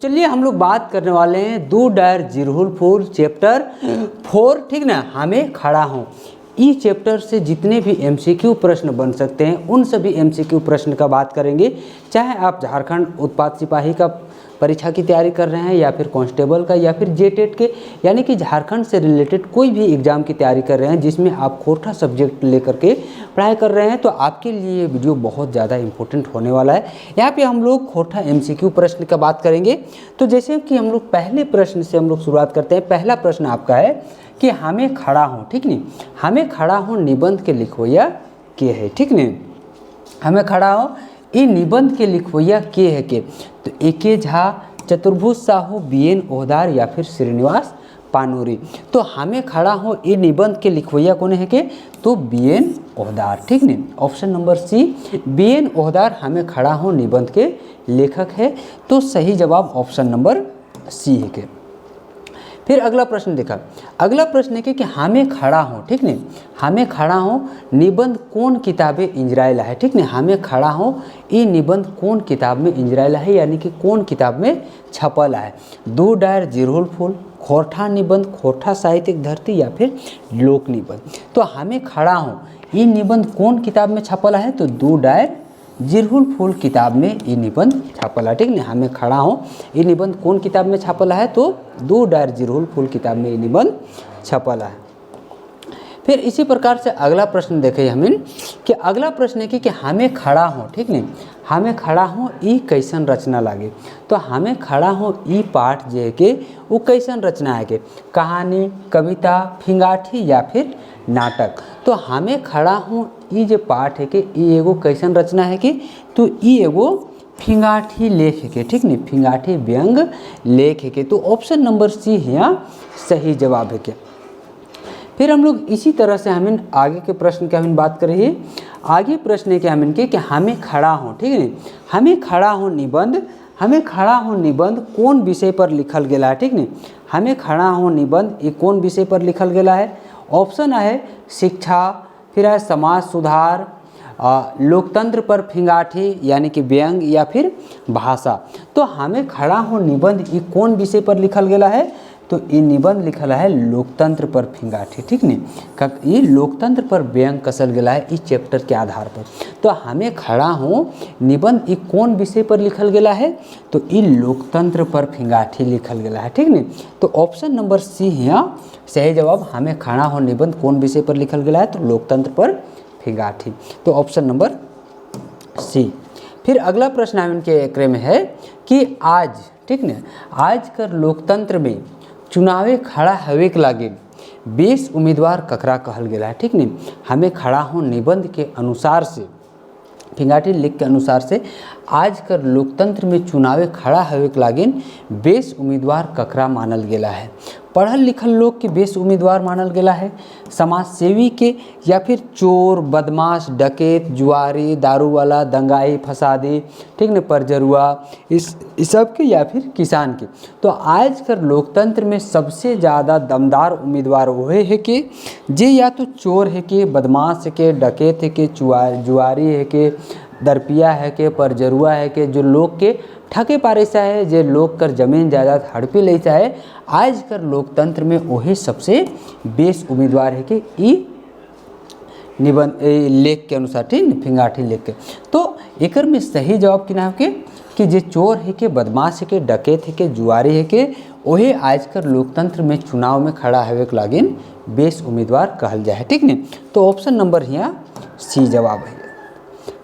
चलिए हम लोग बात करने वाले हैं दो डायर जिरहुल फूल चैप्टर 4, ठीक ना। हमें खड़ा हूँ ई चैप्टर से जितने भी एमसीक्यू प्रश्न बन सकते हैं उन सभी एमसीक्यू प्रश्न का बात करेंगे। चाहे आप झारखंड उत्पाद सिपाही का परीक्षा की तैयारी कर रहे हैं या फिर कांस्टेबल का या फिर जेटेट के, यानी कि झारखंड से रिलेटेड कोई भी एग्जाम की तैयारी कर रहे हैं जिसमें आप खोरठा सब्जेक्ट लेकर के पढ़ाई कर रहे हैं, तो आपके लिए ये वीडियो बहुत ज़्यादा इंपॉर्टेंट होने वाला है। यहाँ पे हम लोग खोरठा एमसीक्यू प्रश्न का बात करेंगे। तो जैसे कि हम लोग पहले प्रश्न से हम लोग शुरुआत करते हैं। पहला प्रश्न आपका है कि हमें खड़ा हो, ठीक नहीं, हमें खड़ा हो निबंध के लिखवैया के है, ठीक नहीं, हमें खड़ा हो ये निबंध के लिखवैया के है के। तो ए.के. झा, चतुर्भुज साहू, बी.एन. ओहदार या फिर श्रीनिवास पानूरी। तो हमें खड़ा हो ये निबंध के लिखवैया कौन है के, तो बी.एन. ओहदार, ठीक नहीं। Option number C B N. Ohdar हमें खड़ा हो निबंध के लेखक है। तो सही जवाब ऑप्शन नंबर सी है के। फिर अगला प्रश्न देखा, अगला प्रश्न है कि हमें खड़ा हो, ठीक नहीं, हमें खड़ा हो निबंध कौन किताबें इंजराइला है, ठीक नहीं, हमें खड़ा हो ये निबंध कौन किताब में इंजराइला है, यानी कि कौन किताब में छपला है। दो डायर जिरहुल फूल, खोरठा निबंध, खोरठा साहित्यिक धरती या फिर लोक निबंध। तो हमें खड़ा हो ये निबंध कौन किताब में छपला है, तो दो डायर जिरहुल फूल किताब में ये निबंध छापला, ठीक नहीं, हमें खड़ा हो ये निबंध कौन किताब में छापला है, तो दो डायर जिरहुल फूल किताब में ये निबंध छपला है। फिर इसी प्रकार से अगला प्रश्न देखें हमें कि अगला प्रश्न है कि हमें खड़ा हो, ठीक नहीं, हमें खड़ा हो ई कैसन रचना लागे। तो हमें खड़ा हो ई पाठ जो है कि वो कैसन रचना है कि कहानी, कविता, फिंगाठी या फिर नाटक। तो हमें खड़ा हो ई जो पाठ है कि ई एगो कैसन रचना है कि, तो ई एगो फिंगाठी लेख है के, ठीक नहीं, फिंगाठी व्यंग लेख है के। तो ऑप्शन नंबर सी यहाँ सही जवाब है के। फिर हम लोग इसी तरह से हमें आगे के प्रश्न की हमें बात करें। आगे प्रश्न है कि हमें कि हमें खड़ा हो, ठीक है, हमें खड़ा हो निबंध, हमें खड़ा हो निबंध कौन विषय पर लिखल गया है, ठीक नहीं, हमें खड़ा हो निबंध ये कौन विषय पर लिखल गया है। ऑप्शन है शिक्षा, फिर है समाज सुधार, लोकतंत्र पर फिंगाठी यानी कि व्यंग या फिर भाषा। तो हमें खड़ा हो निबंध ये कौन विषय पर लिखल गया है, तो ये निबंध लिखल है लोकतंत्र पर फिंगाठी, ठीक नहीं, ये लोकतंत्र पर व्यंग कसल गया है इस चैप्टर के आधार पर। तो हमें खड़ा हो निबंध ये कौन विषय पर लिखल गया है, तो ये लोकतंत्र पर फिंगाठी लिखल गया है, ठीक नहीं। तो ऑप्शन नंबर सी यहाँ सही जवाब, हमें खड़ा हो निबंध कौन विषय पर लिखल गया है, तो लोकतंत्र पर फिंगाठी। तो ऑप्शन नंबर सी। फिर अगला प्रश्न इनके एकरे में है कि आज, ठीक न, आज कर लोकतंत्र में चुनावे खड़ा हवे के लागे 20 उम्मीदवार ककरा कहल गया है, ठीक नहीं, हमें खड़ा हो निबंध के अनुसार से फिंगाठी लेख के अनुसार से आज कर लोकतंत्र में चुनावे खड़ा हवे के लागिन 20 उम्मीदवार ककरा मानल गया है। पढ़ल लिखल लोग के 20 उम्मीदवार मानल गया है, समाज सेवी के या फिर चोर, बदमाश, डकैत, जुआरी, दारू वाला, दंगाई, फसादी, ठीक न, परजरुआ, इस सब के या फिर किसान के। तो आज कर लोकतंत्र में सबसे ज़्यादा दमदार उम्मीदवार वह है कि जे या तो चोर है के, बदमाश है के, डकैत है के, जुआरी है के, दरपिया है के, परजरुआ है के, जो लोग के ठके पारे सा है, जो लोग कर जमीन जायदाद हड़पी ले सा है, आज कर लोकतंत्र में वही सबसे 20 उम्मीदवार है कि ई निबंध लेख के अनुसार, ठीक, फिंगाठी लेख के। तो एकर में सही जवाब कि नाम के कि जे चोर है के, बदमाश है के, डकैत है के, जुआरी है के, वही आज कर लोकतंत्र में चुनाव में खड़ा हवे के लागिन 20 उम्मीदवार कहल जाए, ठीक नहीं। तो ऑप्शन नंबर यहाँ सी जवाब है।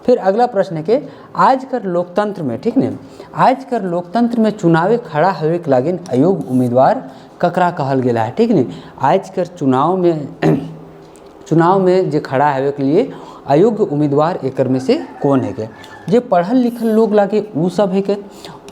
फिर अगला प्रश्न है कि आज कर लोकतंत्र में, ठीक नहीं, आज कर लोकतंत्र में चुनावे खड़ा हवे के लागिन अयोग्य उम्मीदवार ककरा कहल गया है, ठीक नहीं, आज कर चुनाव में जो खड़ा हवे के लिए अयोग्य उम्मीदवार एकर में से कौन है के। जे पढ़ल लिखल लोग लागे वो सब है के,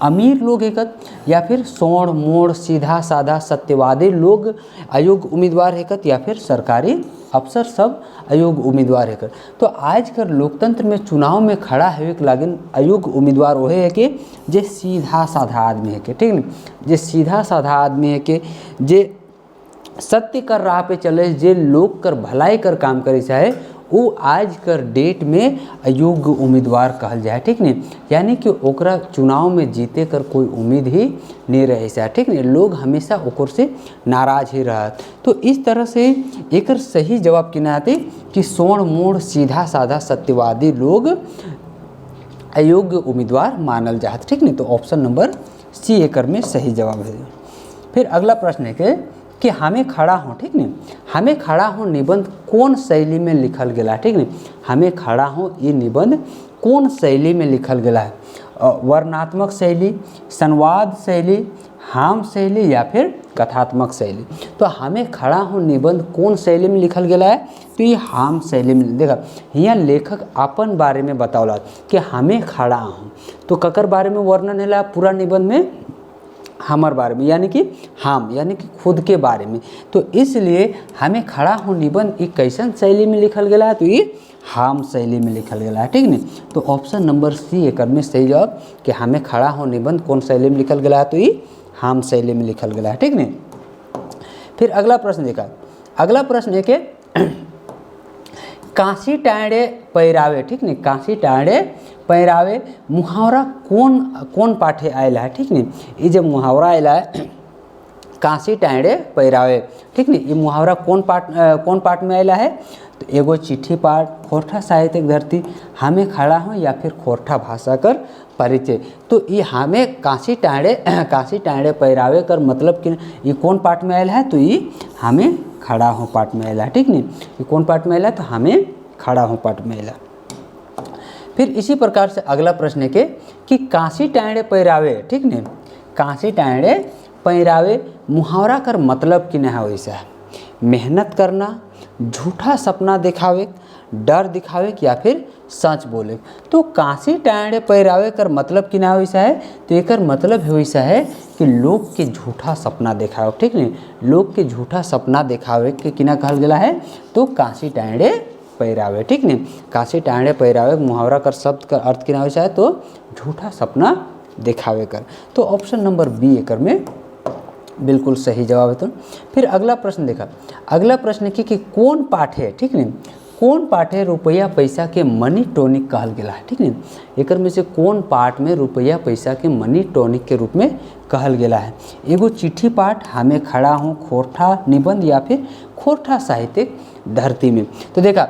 अमीर लोग है या फिर सोड़ मोड़ सीधा साधा सत्यवादी लोग अयोग्य उम्मीदवार है या फिर सरकारी अफसर सब अयोग्य उम्मीदवार है। तो आज कर लोकतंत्र में चुनाव में खड़ा है के लागिन अयोग्य उम्मीदवार वह है कि जे सीधा साधा आदमी है के, ठीक नहीं, जे सीधा साधा आदमी है कि जे सत्य कर राह पे चले, जे लोग कर भलाई कर काम करे चाहे वो आज कर डेट में अयोग्य उम्मीदवार कहल जाए, ठीक नहीं। यानी कि ओकरा चुनाव में जीते कर कोई उम्मीद ही नहीं रहे सा, ठीक नहीं। लोग हमेशा ओकर से नाराज ही रहत। तो इस तरह से एक सही जवाब किना आते कि सोण मूढ़ सीधा साधा सत्यवादी लोग अयोग्य उम्मीदवार मानल जात, ठीक नहीं। तो ऑप्शन नंबर सी एकर में सही जवाब है। फिर अगला प्रश्न है कि हमें खड़ा हो, ठीक नहीं। हमें खड़ा हो निबंध कौन शैली में लिखल गया, ठीक नहीं। हमें खड़ा हो ये निबंध कौन शैली में लिखल गया है? वर्णनात्मक शैली, संवाद शैली, हाम शैली या फिर कथात्मक शैली। तो हमें खड़ा हो निबंध कौन शैली में लिखल गया है? तो ये हाम शैली में। देखा यहाँ लेखक अपन बारे में बतावला कि हमें खड़ा हूँ, तो ककर बारे में वर्णन है पूरा निबंध में? हमार बारे में, यानी कि हम, यानी कि खुद के बारे में। तो इसलिए हमें खड़ा हो निबंध एक कैसन शैली में लिखल गया है? तो ये हाम शैली में लिखल गया है, ठीक नहीं। तो ऑप्शन नंबर सी एकर में सही जवाब कि हमें खड़ा हो निबंध कौन शैली में लिखल गया है? तो ये हाम शैली में लिखल गया है, ठीक नहीं। फिर अगला प्रश्न देखा। अगला प्रश्न है कि काशी टाँड़े पैरावे, ठीक नहीं। काशी टाँड़े पैरावे मुहावरा कौन पाठे आयल है, ठीक नहीं। ये जब मुहावरा आयल है काशी टाँड़े पैरावे, ठीक नहीं, ये मुहावरा कौन पाठ में आयल है? तो एगो चिट्ठी पाठ, खोरठा साहित्यिक धरती, हमें खड़ा हो या फिर खोरठा भाषा कर परिचय। तो ये हमें काशी टाँड़े पैरावे कर मतलब कि ये कौन पाठ में आयल है? तो ये हमें खड़ा हो पाठ में आयल है, ठीक नहीं। ये कौन पाठ में आयल है? तो हमें खड़ा हो पाठ में आयल है। फिर इसी प्रकार से अगला प्रश्न है कि काशी टाँड़े पैरावे, ठीक नहीं। काशी टाँड़े पैरावे मुहावरा कर मतलब कि ना वैसा है? मेहनत करना, झूठा सपना दिखावे, डर दिखावे या फिर सच बोले। तो काशी टाँड़े पैरावे कर मतलब कि ना वैसा है? तो एक मतलब वैसा है कि लोग के झूठा सपना दिखावे, ठीक नहीं। लोग के झूठा सपना दिखावे के किना कहल गया है? तो काशी टाँड़े पैरावे, ठीक नहीं। काशी टाँड़े पैरावे मुहावरा कर शब्द का अर्थ किना वैसा है? तो झूठा सपना दिखावे कर। तो ऑप्शन नंबर बी एकर में बिल्कुल सही जवाब है। तो फिर अगला प्रश्न देखा। अगला प्रश्न कि कौन पाठ है, ठीक नहीं। कौन पाठ है रुपया पैसा के मनी टॉनिक कहल गया है, ठीक नहीं। एक में से कौन पाठ में रुपया पैसा के मनी टॉनिक के रूप में कहल गया है? एगो चिट्ठी पाठ, हमें खड़ा हूँ, खोरठा निबंध या फिर खोरठा साहित्यिक धरती में। तो देखा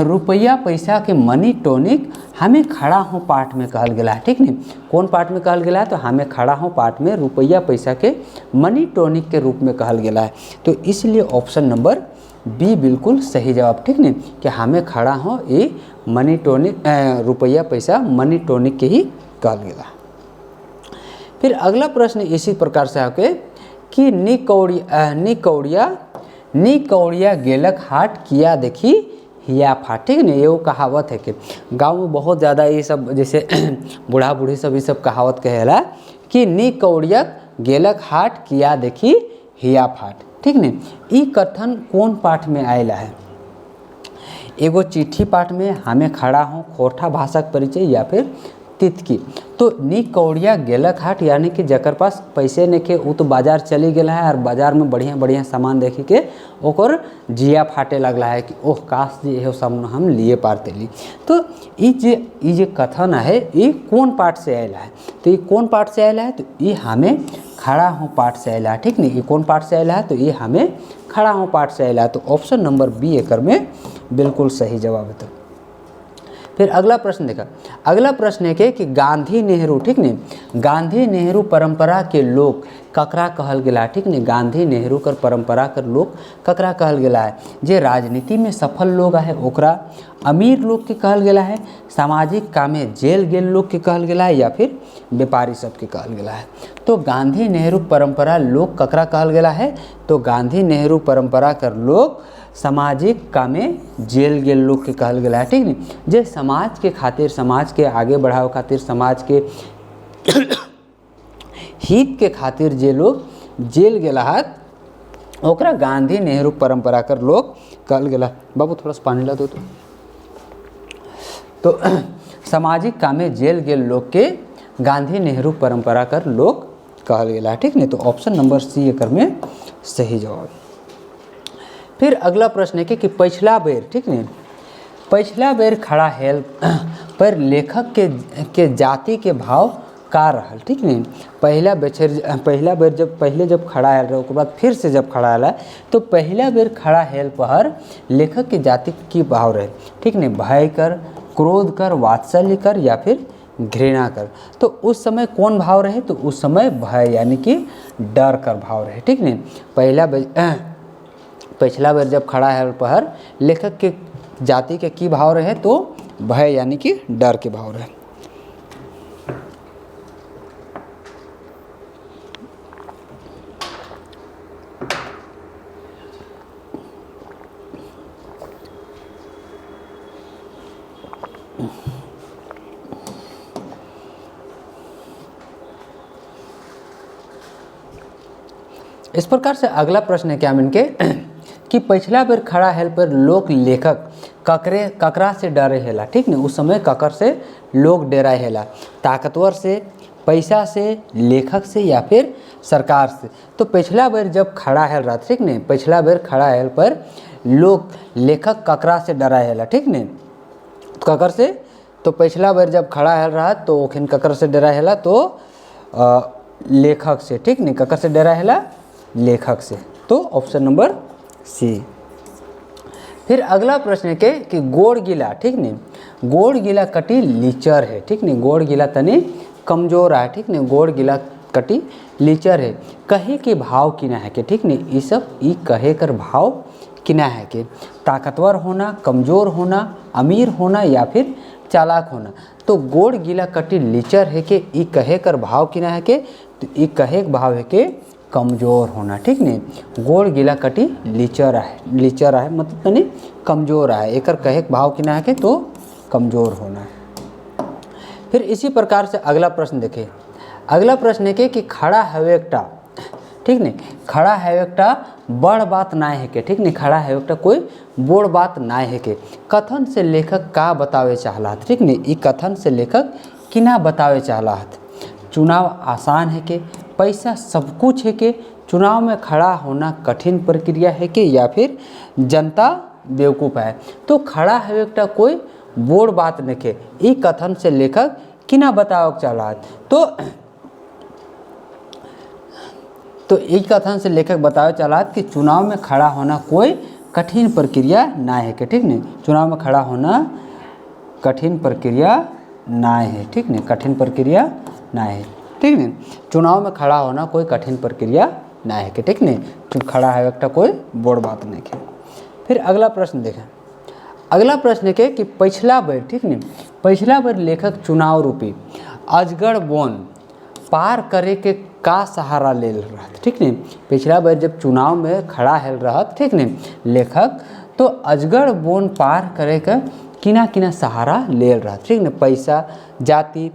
रुपया पैसा के मनी टॉनिक हमें खड़ा हूँ पाठ में कहल गया है, ठीक नहीं। कौन पाठ में कहल गया है? तो हमें खड़ा हूँ पाठ में रुपया पैसा के मनी टॉनिक के रूप में कहल गया है। तो इसलिए ऑप्शन नंबर बी बिल्कुल सही जवाब, ठीक नहीं, कि हमें खड़ा हो ये मनी टॉनिक रुपया पैसा मनी टॉनिक के ही कहल गया। फिर अगला प्रश्न इसी प्रकार से आके कि नी कौड़िया गेलक हाट किया देखी हिया फाट, ठीक नहीं। ये वो कहावत है कि गांव में बहुत ज़्यादा ये सब जैसे बूढ़ा बूढ़ी सब ये सब कहावत कहेला कि नी कौड़िया गेलक हाट किया देखी हिया फाट, ठीक नहीं। ये कथन कौन पाठ में आयल है? एगो चिट्ठी पाठ में, हमें खड़ा हूँ, खोरठा भाषा का परिचय या फिर तितकी। तो नी कौड़िया गेलक हाट यानी कि जकर पास पैसे नहीं वो तो बाजार चली गया है और बाजार में बढ़िया बढ़िया सामान देखे के ओकर जिया फाटे लगला है कि ओह काश जी यह सब हम लिए पारते ली। तो ये जे कथन है ये कौन पाठ से आयल है? तो ये कौन पाठ से आयल है? तो ये हमें खड़ा हूँ पाठ से आयल है, ठीक नहीं। ये कौन पाठ से आयल है? तो ये हमें खड़ा हूँ पाठ से आयल है। तो ऑप्शन नंबर बी एकर में बिल्कुल सही जवाब है। तो फिर अगला प्रश्न देखा। अगला प्रश्न है कि गांधी नेहरू, ठीक नहीं। गांधी नेहरू परंपरा के लोग ककरा कहल गया, ठीक नहीं। गांधी नेहरू कर परंपरा कर लोग ककरा कहल गया है? जे राजनीति में सफल लोग है ओकरा, अमीर लोग के कहल गया है, सामाजिक कामे जेल गेल लोग के कहल गया है या फिर व्यापारी सब के कहल गया है? तो गांधी नेहरू परंपरा लोग ककरा कहल गया है? तो गांधी नेहरू परंपरा कर लोग सामाजिक कामे जेल गेल लोग के कहल गया है, ठीक नहीं। जे समाज के खातिर, समाज के आगे बढ़ावे खातिर, समाज के हित के खातिर जे लोग जेल गेला है ओकरा गांधी नेहरू परंपरा कर लोग कहल गया। बाबू थोड़ा सा पानी ला दो। तो सामाजिक कामे जेल गेल लोग के गांधी नेहरू परंपरा कर लोग कहल गया, ठीक नहीं। तो ऑप्शन नंबर सी एकर में सही जवाब। फिर अगला प्रश्न है कि पिछला बेर, ठीक नहीं, पिछला बेर खड़ा हेल पर लेखक के जाति के भाव का रहल, ठीक नहीं। पहला बेर जब पहले जब खड़ा हेल रहा, उसके बाद फिर से जब खड़ा हेला, तो पहला बेर खड़ा हेल पर लेखक के जाति की भाव रहे, ठीक नहीं। भय कर, क्रोध कर, वात्सल्य कर या फिर घृणा कर। तो उस समय कौन भाव रहे, तो उस समय भय यानी कि डर कर भाव रहे, ठीक नहीं। पिछला बेर जब खड़ा हेल पर लेखक के जाति के की भाव रहे, तो भय यानी कि डर के भाव रहे। इस प्रकार से अगला प्रश्न है क्या इनके कि पिछला बेर खड़ा हेल पर लोक लेखक ककरा से डरे हेला, ठीक नहीं। उस समय ककर से लोग डराए हेला, ताकतवर से, पैसा से, लेखक से या फिर सरकार से। तो पिछला बेर जब खड़ा हेल रहा, ठीक नहीं, पिछला बेर खड़ा हेल पर लोग लेखक ककरा से डराए हेला, ठीक नहीं, ककर से। तो पिछला बेर जब खड़ा हेल रहा तो ओखिन ककर से डरा हेला, तो लेखक से, ठीक नहीं, ककर से डरा हेला, लेखक से। तो ऑप्शन नंबर सी। फिर अगला प्रश्न है कि गोड़ गिला, ठीक नहीं, गोड़ गिला कटी लीचर है, ठीक नहीं, गोड़ गिला तनी कमजोर है, ठीक नहीं, गोड़ गिला कटी लीचर है, कहे के भाव किना है के, ठीक नहीं। ये सब ई कहे कर भाव किना है के, ताकतवर होना, कमजोर होना, अमीर होना या फिर चालाक होना। तो गोड़ गिला कटी लीचर है के ई कहे कर भाव किना है के, तो ई कहे के भाव है के कमजोर होना, ठीक नहीं। गोड़ गिला कटी लीचर है मतलब तनी कमजोर है, एकर कहे के भाव किना है के, तो कमजोर होना है। फिर इसी प्रकार से अगला प्रश्न देखें। अगला प्रश्न है कि खड़ा है एकटा, ठीक नहीं, खड़ा है एकटा बड़ बात ना है के, ठीक नहीं, खड़ा है एकटा कोई बोड़ बात ना है के, कथन से लेखक का बतावे चाहलात, ठीक नहीं। ई कथन से लेखक किना बतावे चाहलात। चुनाव आसान है के, पैसा सब कुछ है के, चुनाव में खड़ा होना कठिन प्रक्रिया है के, या फिर जनता बेवकूफ़ है। तो खड़ा है एकटा कोई बोड़ बात नहीं के, ई कथन से लेखक किना बतावे चाहलात। तो ई कथन से लेखक बतावे चाहलात कि चुनाव में खड़ा होना कोई कठिन प्रक्रिया ना है के, ठीक नहीं, चुनाव में खड़ा होना कठिन प्रक्रिया ना है, ठीक नहीं, कठिन प्रक्रिया ना है, ठीक नहीं, चुनाव में खड़ा होना कोई कठिन प्रक्रिया ना है के, ठीक नहीं, खड़ा है एकटा कोई बोड़ बात नहीं के। फिर अगला प्रश्न देखें। अगला प्रश्न है कि पिछला बेर, ठीक नहीं, पिछला बेर लेखक चुनाव रूपी अजगर वन पार करे के का सहारा ले रहा, ठीक नहीं। पिछला बार जब चुनाव में खड़ा हेल रहा, ठीक नहीं, लेखक तो अजगर बोन पार करे का किना किना सहारा ले रहा, ठीक नहीं, पैसा, जाति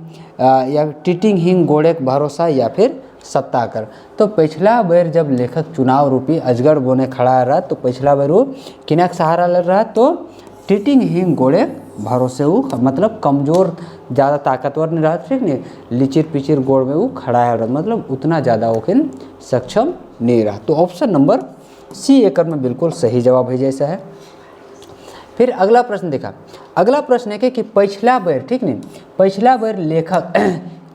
या टीटिंग हिंग गोड़े के भरोसा या फिर सत्ता कर। तो पिछला बार जब लेखक चुनाव रूपी अजगर बोने खड़ा रहा, तो पिछला बार वो किना का सहारा ले रहा, तो टीटिंग हिंग गोड़े भरोसे वो मतलब कमज़ोर, ज़्यादा ताकतवर नहीं रहा, ठीक नहीं, लिचिर पिचिर गोड़ में वो खड़ा है रहा, मतलब उतना ज़्यादा ओखिन सक्षम नहीं रहा। तो ऑप्शन नंबर सी एकड़ में बिल्कुल सही जवाब है जैसा है। फिर अगला प्रश्न देखा। अगला प्रश्न है कि पिछला बेर, ठीक नहीं, पिछला बेर लेखक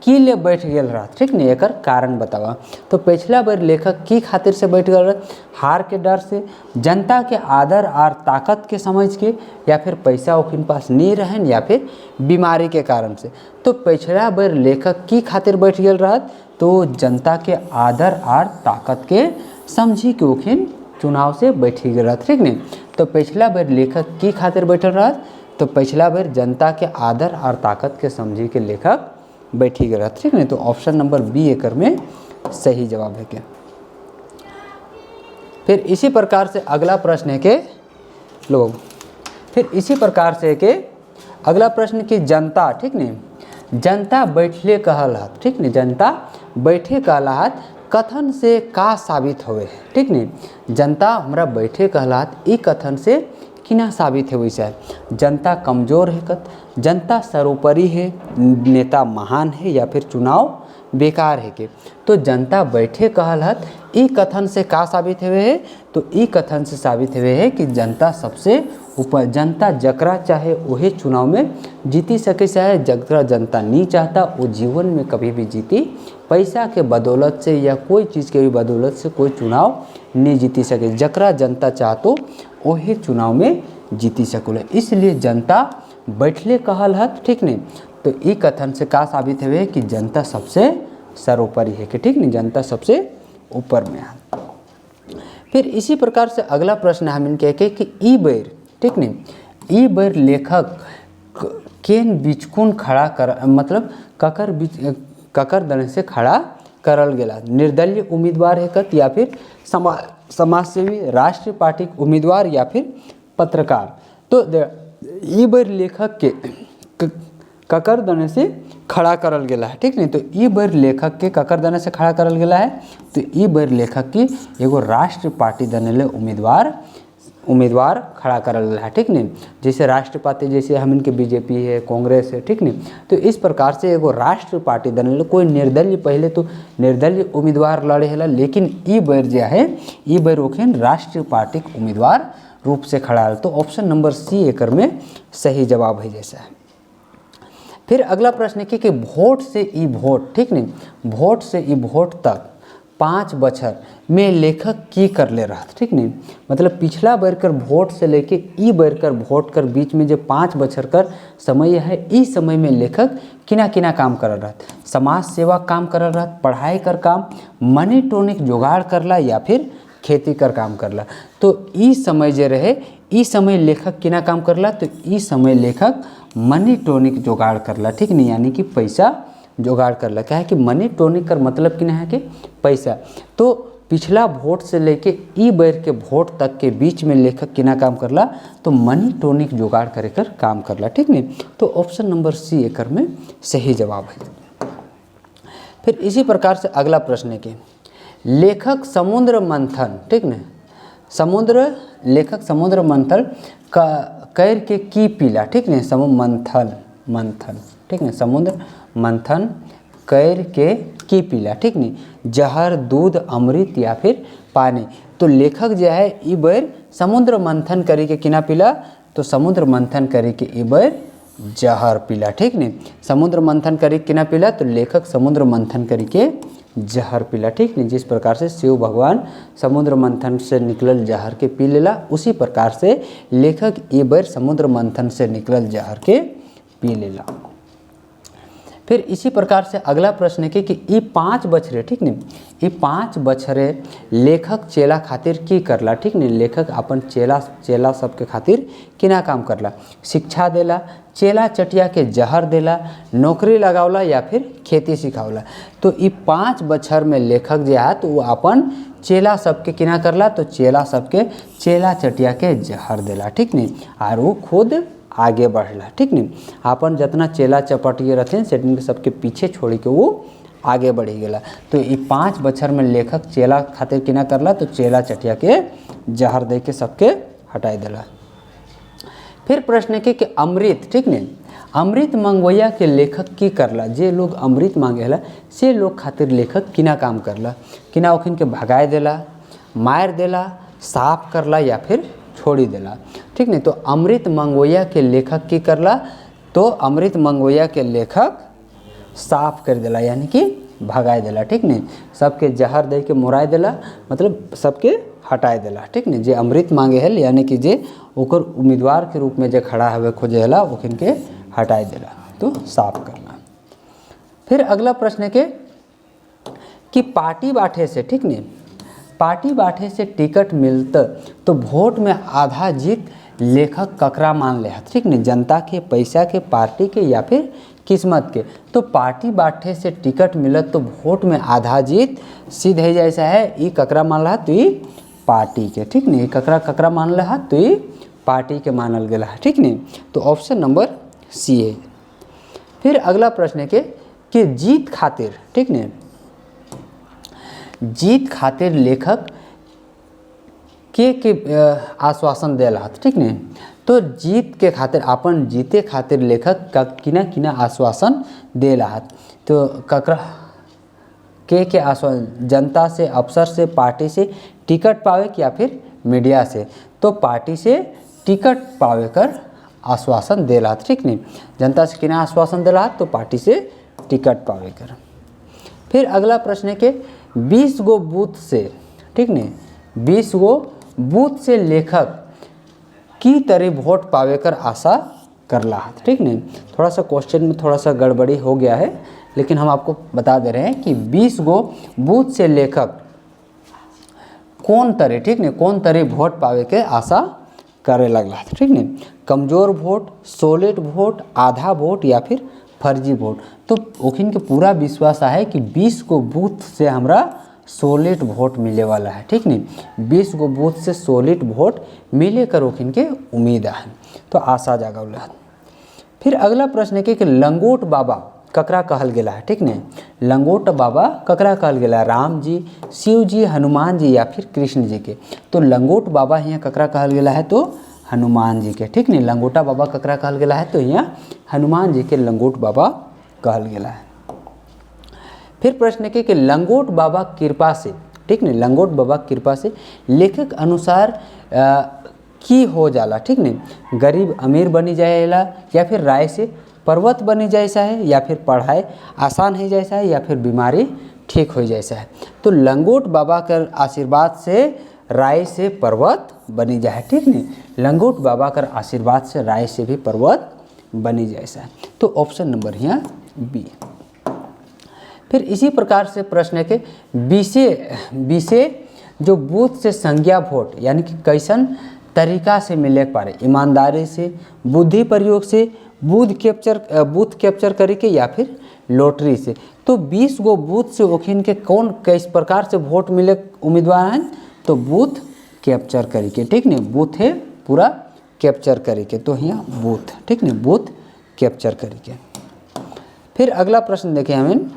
की ले बैठ गया रहा, ठीक नहीं, एकर कारण बतावा। तो पिछला बेर लेखक की खातिर से बैठ गया रहा, हार के डर से, जनता के आदर और ताकत के समझ के, या फिर पैसा ओखिन पास नहीं रहन, या फिर बीमारी के कारण से। तो पिछला बेर लेखक की खातिर बैठ गया रहा, तो जनता के आदर और ताकत के समझी के ओखिन चुनाव से बैठ गया रहा, ठीक नहीं। तो पिछला बेर लेखक की खातिर बैठल रहा, तो पिछला बेर जनता के आदर और ताकत के समझी के लेखक बैठी गया, ठीक नहीं। तो ऑप्शन नंबर बी एकड़ में सही जवाब है क्या। फिर इसी प्रकार से अगला प्रश्न है कि लोग, फिर इसी प्रकार से कि अगला प्रश्न कि जनता, ठीक नहीं, जनता बैठले कहलात, ठीक नहीं, जनता बैठे कहलात कथन से का साबित होवे, ठीक नहीं, जनता हमरा बैठे कहलात ई कथन से किना साबित है वैसा। जनता कमज़ोर है कत, जनता सर्वोपरि है, नेता महान है, या फिर चुनाव बेकार है के। तो जनता बैठे कहलत ई कथन से का साबित हुए है, तो ई कथन से साबित हुए है कि जनता सबसे ऊपर जनता जकरा चाहे वही चुनाव में जीती सके, चाहे जकरा जनता नहीं चाहता वो जीवन में कभी भी जीती पैसा के बदौलत से या कोई चीज़ के भी बदौलत से कोई चुनाव नहीं जीती सके। जकरा जनता चाहतो वही चुनाव में जीती सकोले, इसलिए जनता बैठले कहल हत, ठीक नहीं। तो ये कथन से का साबित हुए कि जनता सबसे सर्वोपरि है कि ठीक नहीं, जनता सबसे ऊपर में है। फिर इसी प्रकार से अगला प्रश्न हम इनके कि ई बेर, ठीक नहीं, ई बेर लेखक केन बिचकुन खड़ा कर मतलब ककर दने से खड़ा करल गेला, निर्दलीय उम्मीदवार है कत या फिर समाज सेवी, राष्ट्रीय पार्टी उम्मीदवार या फिर पत्रकार। तो ई बेर लेखक के ककर दने से खड़ा करल गेला है, ठीक नहीं। तो ई बेर लेखक के ककर दने से खड़ा करल गेला है, तो ई बेर लेखक की एगो राष्ट्रीय पार्टी दने ले उम्मीदवार खड़ा करल गेला है, ठीक नहीं। जैसे राष्ट्रीय पार्टी जैसे हम इनके बीजेपी है, कांग्रेस है, ठीक नहीं। तो इस प्रकार से एगो राष्ट्रीय पार्टी दने ले कोई निर्दलीय, पहले तो निर्दलीय उम्मीदवार लड़े है, लेकिन ई बेर जो है ई बेर ओखिन राष्ट्रीय पार्टी के उम्मीदवार रूप से खड़ा है। तो ऑप्शन नंबर सी एकर में सही जवाब है जैसा है। फिर अगला प्रश्न है कि वोट से ई वोट, ठीक नहीं, वोट से ई वोट तक 5 बछर में लेखक की कर ले रहा, ठीक नहीं। मतलब पिछला बेर कर वोट से लेके ई बेर कर वोट कर बीच में जो 5 बछर कर समय है, इस समय में लेखक किना किना काम कर रहा, समाज सेवा काम कर रहा, पढ़ाई कर काम, मनी टॉनिक जुगाड़ करला या फिर खेती कर काम करला। तो ई समय जे रहे, ई समय लेखक किना काम करला, तो ई समय लेखक मनी टॉनिक जुगाड़ करला, ठीक नहीं, यानी कि पैसा जुगाड़ करला। क्या है कि मनी टॉनिक कर मतलब कि है कि पैसा। तो पिछला वोट से लेके ई बेर के वोट तक के बीच में लेखक किना काम करला, तो मनी टॉनिक जुगाड़ करे कर काम करला, ठीक नहीं। तो ऑप्शन नंबर सी एकर में सही जवाब है। फिर इसी प्रकार से अगला प्रश्न है कि लेखक समुद्र मंथन, ठीक नहीं, लेखक समुद्र मंथन कैर के की पीला, ठीक नहीं, मंथन, ठीक नहीं, समुद्र मंथन कैर के की पीला, ठीक नहीं, जहर, दूध, अमृत या फिर पानी। तो लेखक जो है ई बेर समुद्र मंथन करी के किना पीला, तो समुद्र मंथन करी के ई बेर जहर पीला, ठीक नहीं। समुद्र मंथन करी किना पीला, तो लेखक समुद्र मंथन करी के जहर पीला, ठीक नहीं। जिस प्रकार से शिव भगवान समुद्र मंथन से निकलल जहर के पी लेला, उसी प्रकार से लेखक ई बेर समुद्र मंथन से निकलल जहर के पी लेला। फिर इसी प्रकार से अगला प्रश्न है कि ई 5 बछरे, ठीक नहीं, ई 5 बछरे लेखक चेला खातिर की करला, ठीक नहीं। लेखक अपन चेला सबके खातिर किना काम करला, शिक्षा देला, चेला चटिया के जहर देला, नौकरी लगावला या फिर खेती सिखावला। तो ई 5 बछर में लेखक जो है तो वो अपन चेला सबके किना करला, तो चेला सबके चेला चटिया के जहर देला, ठीक नहीं, और वो खुद आगे बढ़ला, ठीक नहीं। अपन जितना चेला चपटिए रहते से सबके पीछे छोड़ के वो आगे बढ़ी गला। तो ये 5 बछर में लेखक चेला खातिर किना करला, तो चेला चटिया के जहर दे के सबके हटाई देला। फिर प्रश्न है कि अमृत, ठीक नहीं, अमृत मंगवैया के लेखक की करला, जे लोग अमृत मांगेला से लोग खातिर लेखक किना काम करला, किना ओखिन के भगाए देला, मार देला, साफ करला या फिर छोड़ी देला, ठीक नहीं। तो अमृत मंगवैया के लेखक की करला, तो अमृत मंगवैया के लेखक साफ कर देला यानी कि भगाए देला, ठीक नहीं। सबके जहर दे के मुराए देला, मतलब सबके हटाए देला, ठीक नहीं। जे अमृत मांगे है यानी कि जे ओकर उम्मीदवार के रूप में जे खड़ा हवे खोजे है ओखिन के हटाए देला, तो साफ करना। फिर अगला प्रश्न है कि पार्टी बांटे से, ठीक नहीं, पार्टी बांटे से टिकट मिलता तो वोट में आधा जीत लेखक ककरा मान ले, ठीक नहीं, जनता के, पैसा के, पार्टी के या फिर किस्मत के। तो पार्टी बांटे से टिकट मिलत तो वोट में आधा जीत सीधे जैसा है ई ककरा मान रहा तो ई पार्टी के, ठीक नहीं, ककरा मान रहा तो ई पार्टी के मानल गया, ठीक नहीं। तो ऑप्शन नंबर सी है। फिर अगला प्रश्न है कि जीत खातिर, ठीक नहीं, जीत खातिर लेखक के आश्वासन देला, ठीक नहीं। तो जीत के खातिर अपन जीते खातिर लेखक किना किना आश्वासन देला, तो ककरा के आश्वासन, जनता से, अफसर से, पार्टी से टिकट पावे या फिर मीडिया से। तो पार्टी से टिकट पावे कर आश्वासन देला, ठीक नहीं। जनता से किना आश्वासन देला तो पार्टी से टिकट पावे कर। फिर अगला प्रश्न है कि 20 गो बूथ से, ठीक नहीं, 20 गो बूथ से लेखक की तरह वोट पावे कर आशा करला, ठीक नहीं। थोड़ा सा क्वेश्चन में थोड़ा सा गड़बड़ी हो गया है, लेकिन हम आपको बता दे रहे हैं कि 20 गो बूथ से लेखक कौन तरह, ठीक नहीं, कौन तरह वोट पावे के आशा करे लगला, ठीक नहीं। कमजोर वोट, सॉलिड वोट, आधा वोट या फिर फर्जी वोट। तो ओखिन के पूरा विश्वास है कि 20 गो बूथ से हमरा सॉलिड वोट मिले वाला है, ठीक नहीं। 20 गो बूथ से सॉलिड वोट मिले कर ओखिन के उम्मीद है, तो आशा जागौला। फिर अगला प्रश्न है कि लंगोट बाबा ककरा कहल गेला है, ठीक नहीं। लंगोट बाबा ककरा कहल गेला, राम जी, शिव जी, हनुमान जी या फिर कृष्ण जी के। तो लंगोट बाबा यहाँ ककरा कहल गेला है तो हनुमान जी के, ठीक नहीं। लंगोटा बाबा ककरा कहल गेला है तो यहाँ हनुमान जी के लंगोट बाबा कहल गेला है। फिर प्रश्न है कि लंगोट बाबा कृपा से, ठीक नहीं, लंगोट बाबा कृपा से लेखक अनुसार की हो जाला, ठीक नहीं। गरीब अमीर बनी जाएला या फिर राय से पर्वत बनी जैसा है या फिर पढ़ाई आसान हो जैसा है या फिर बीमारी ठीक हो जैसा है। तो लंगोट बाबा कर आशीर्वाद से राय से पर्वत बनी जाए, ठीक नहीं। लंगोट बाबा कर आशीर्वाद से राय से भी पर्वत बनी जैसा है। तो ऑप्शन नंबर यहाँ बी। फिर इसी प्रकार से प्रश्न है कि बीसे जो बूथ से संज्ञा वोट यानी कि कैसन तरीका से मिले पारे, ईमानदारी से, बुद्धि प्रयोग से, बूथ कैप्चर करके या फिर लॉटरी से। तो 20 गो बूथ से ओखिन के कौन किस प्रकार से वोट मिले उम्मीदवार हैं तो बूथ कैप्चर करके, ठीक नहीं, बूथ है पूरा कैप्चर करके, तो यहाँ बूथ, ठीक नहीं, बूथ कैप्चर करके। फिर अगला प्रश्न देखें हमें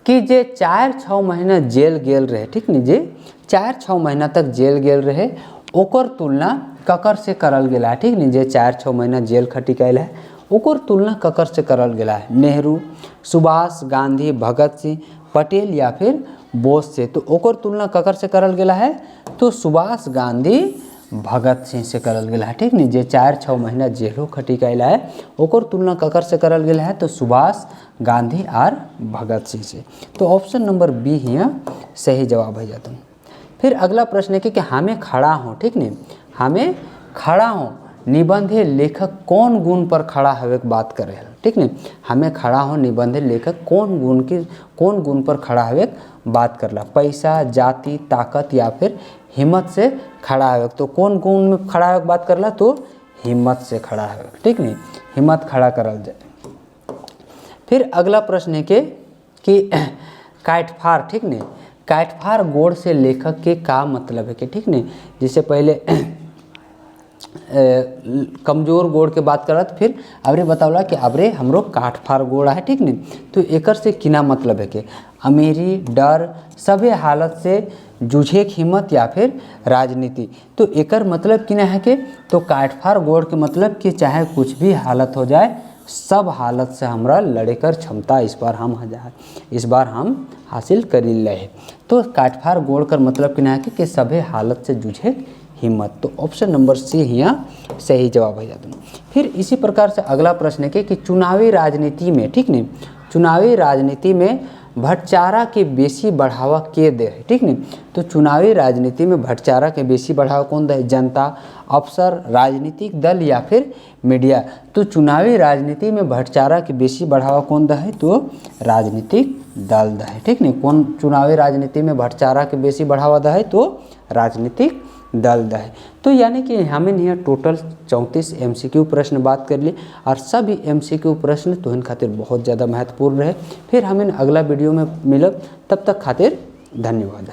कि जे 4-6 महीना जेल गेल रहे, ठीक नहीं, जे 4-6 महीना तक जेल गेल रहे ओकर तुलना ककर से करल गेला है, ठीक नहीं। जे 4-6 महीना जेल खटी कैल है ओकर तुलना ककर से करल गेला है, नेहरू, सुभाष, गांधी, भगत सिंह, पटेल या फिर बोस से। तो ओकर तुलना ककर से करल गेला है तो सुभाष, गांधी, भगत सिंह से करल गेला है, ठीक नहीं। जे 4-6 महीना जेलो खटी कैला है ओकर तुलना ककर से करल गेला है तो सुभाष, गांधी और भगत सिंह से। तो ऑप्शन नंबर बी यहाँ सही जवाब है जाता। फिर अगला प्रश्न है कि हमें खड़ा हो, ठीक नहीं, हमें खड़ा हो निबंधे लेखक कौन गुण पर खड़ा हवे की बात करे, ठीक नहीं। हमें खड़ा हो निबंधे लेखक कौन गुण पर खड़ा हवे बात करला, पैसा, जाति, ताकत या फिर हिम्मत से खड़ा हवे। तो कौन गुण में खड़ा हवे बात करला तो हिम्मत से खड़ा हवे, ठीक नहीं, हिम्मत खड़ा करल जाए। फिर अगला प्रश्न है कि काटफार, ठीक नहीं, काटफार गोड़ से लेखक के का मतलब है कि, ठीक नहीं। जैसे पहले कमजोर गोड़ के बात करत फिर अबरे बतावला कि अबरे हमरो काटफार गोड़ है, ठीक नहीं। तो एकर से किना मतलब है कि अमीरी, डर, सभी हालत से जूझे की हिम्मत या फिर राजनीति। तो एकर मतलब किना है कि तो काटफार गोड़ के मतलब कि चाहे कुछ भी हालत हो जाए सब हालत से हमरा लड़े कर क्षमता इस बार हम हासिल कर ले। तो काटफार गोड़ कर मतलब किना है कि सभी हालत से जूझे हिम्मत। तो ऑप्शन नंबर सी यहाँ सही जवाब है जाता। फिर इसी प्रकार से अगला प्रश्न है कि चुनावी राजनीति में, ठीक नहीं, चुनावी राजनीति में भटचारा के बेसी बढ़ावा के दे है, ठीक नहीं। तो चुनावी राजनीति में भटचारा के बेसी बढ़ावा कौन दे, जनता, अफसर, राजनीतिक दल या फिर मीडिया। तो चुनावी राजनीति में भटचारा के बेसी बढ़ावा कौन दे है तो राजनीतिक दल दे है, ठीक नहीं। कौन चुनावी राजनीति में भटचारा के बेसी बढ़ावा दे है तो राजनीतिक दल दे है। तो यानी कि हमें यहाँ टोटल 34 MCQ प्रश्न बात कर ली और सभी MCQ प्रश्न तो इन खातिर बहुत ज़्यादा महत्वपूर्ण रहे। फिर हमें अगला वीडियो में मिलब, तब तक खातिर धन्यवाद।